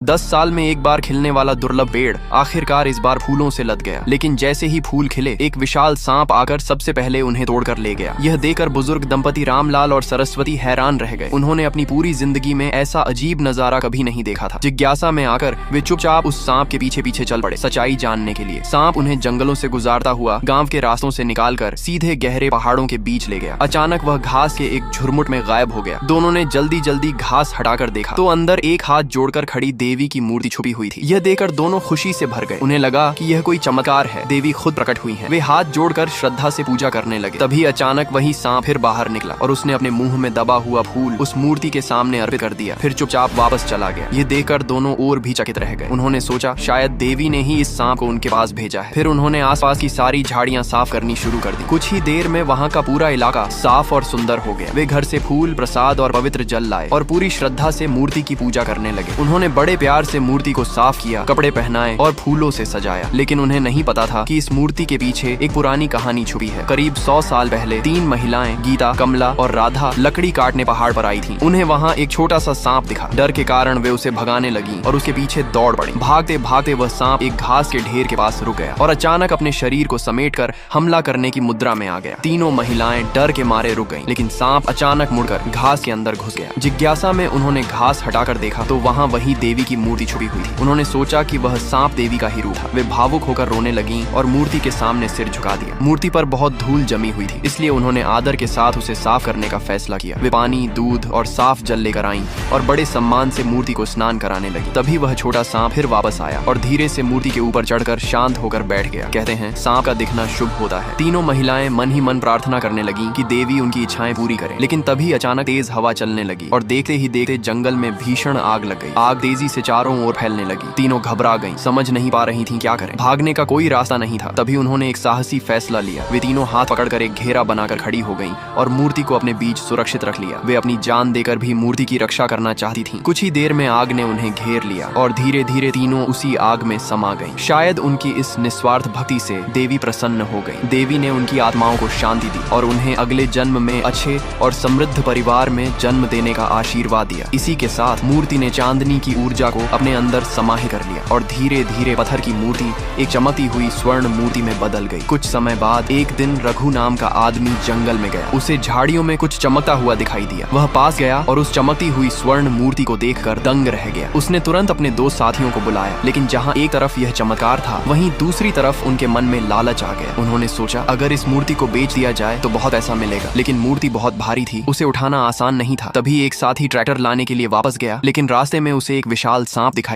10 साल में एक बार खिलने वाला दुर्लभ पेड़ आखिरकार इस बार फूलों से लद गया। लेकिन जैसे ही फूल खिले एक विशाल सांप आकर सबसे पहले उन्हें तोड़कर ले गया। यह देखकर बुजुर्ग दंपति रामलाल और सरस्वती हैरान रह गए। उन्होंने अपनी पूरी जिंदगी में ऐसा अजीब नजारा कभी नहीं देखा था। जिज्ञासा में आकर वे चुपचाप उस सांप के पीछे पीछे चल पड़े सच्चाई जानने के लिए। सांप उन्हें जंगलों से गुजारता हुआ गांव के रास्तों से निकालकर सीधे गहरे पहाड़ों के बीच ले गया। अचानक वह घास के एक झुरमुट में गायब हो गया। दोनों ने जल्दी जल्दी घास हटाकर देखा तो अंदर एक हाथ जोड़कर खड़ी देवी की मूर्ति छुपी हुई थी। यह देखकर दोनों खुशी से भर गए। उन्हें लगा कि यह कोई चमत्कार है, देवी खुद प्रकट हुई हैं। वे हाथ जोड़कर श्रद्धा से पूजा करने लगे। तभी अचानक वही सांप फिर बाहर निकला और उसने अपने मुंह में दबा हुआ फूल उस मूर्ति के सामने अर्पित कर दिया, फिर चुपचाप वापस चला गया। ये देखकर दोनों और भी चकित रह गए। उन्होंने सोचा शायद देवी ने ही इस सांप को उनके पास भेजा है। फिर उन्होंने आसपास की सारी झाड़ियां साफ करनी शुरू कर दी। कुछ ही देर में वहाँ का पूरा इलाका साफ और सुंदर हो गया। वे घर से फूल, प्रसाद और पवित्र जल लाए और पूरी श्रद्धा से मूर्ति की पूजा करने लगे। उन्होंने बड़े प्यार से मूर्ति को साफ किया, कपड़े पहनाए और फूलों से सजाया। लेकिन उन्हें नहीं पता था कि इस मूर्ति के पीछे एक पुरानी कहानी छुपी है। करीब 100 साल पहले 3 महिलाएं गीता, कमला और राधा लकड़ी काटने पहाड़ पर आई थीं। उन्हें वहाँ एक छोटा सा सांप दिखा। डर के कारण वे उसे भगाने लगी और उसके पीछे दौड़ पड़ी। भागते भागते वह सांप एक घास के ढेर के पास रुक गया और अचानक अपने शरीर को समेटकर हमला करने की मुद्रा में आ गया। तीनों महिलाएं डर के मारे रुक गईं, लेकिन सांप अचानक मुड़कर घास के अंदर घुस गया। जिज्ञासा में उन्होंने घास हटाकर देखा तो वहाँ वही देवी की मूर्ति छुपी हुई थी। उन्होंने सोचा कि वह सांप देवी का ही रूप था। वे भावुक होकर रोने लगी और मूर्ति के सामने सिर झुका दिया। मूर्ति पर बहुत धूल जमी हुई थी, इसलिए उन्होंने आदर के साथ उसे साफ करने का फैसला किया। वे पानी, दूध और साफ जल लेकर आईं और बड़े सम्मान से मूर्ति को स्नान कराने लगी। तभी वह छोटा सांप फिर वापस आया और धीरे से मूर्ति के ऊपर चढ़कर शांत होकर बैठ गया। कहते हैं सांप का दिखना शुभ होता है। तीनों महिलाएं मन ही मन प्रार्थना करने लगी कि देवी उनकी इच्छाएं पूरी करे। लेकिन तभी अचानक तेज हवा चलने लगी और देखते ही देखते जंगल में भीषण आग लग गई। आग तेजी से चारों ओर फैलने लगी। तीनों घबरा गईं, समझ नहीं पा रही थीं क्या करें। भागने का कोई रास्ता नहीं था। तभी उन्होंने एक साहसी फैसला लिया। वे तीनों हाथ पकड़कर एक घेरा बनाकर खड़ी हो गईं और मूर्ति को अपने बीच सुरक्षित रख लिया। वे अपनी जान देकर भी मूर्ति की रक्षा करना चाहती थीं। कुछ ही देर में आग ने उन्हें घेर लिया और धीरे धीरे तीनों उसी आग में समा गईं। शायद उनकी इस निस्वार्थ भक्ति से देवी प्रसन्न हो गई। देवी ने उनकी आत्माओं को शांति दी और उन्हें अगले जन्म में अच्छे और समृद्ध परिवार में जन्म देने का आशीर्वाद दिया। इसी के साथ मूर्ति ने चांदनी की ऊर्जा को अपने अंदर समाहित कर लिया और धीरे धीरे पत्थर की मूर्ति एक चमकती हुई स्वर्ण मूर्ति में बदल गई। कुछ समय बाद एक दिन रघु नाम का आदमी जंगल में गया। उसे झाड़ियों में कुछ चमकता हुआ दिखाई दिया। वह पास गया और उस चमकती हुई स्वर्ण मूर्ति को देखकर दंग रह गया। उसने तुरंत अपने 2 साथियों को बुलाया, लेकिन जहाँ एक तरफ यह चमत्कार था वहीं दूसरी तरफ उनके मन में लालच आ गया। उन्होंने सोचा अगर इस मूर्ति को बेच दिया जाए तो बहुत पैसा मिलेगा। लेकिन मूर्ति बहुत भारी थी, उसे उठाना आसान नहीं था। तभी एक साथी ट्रैक्टर लाने के लिए वापस गया, लेकिन रास्ते में उसे एक विशाल सांप दिखाई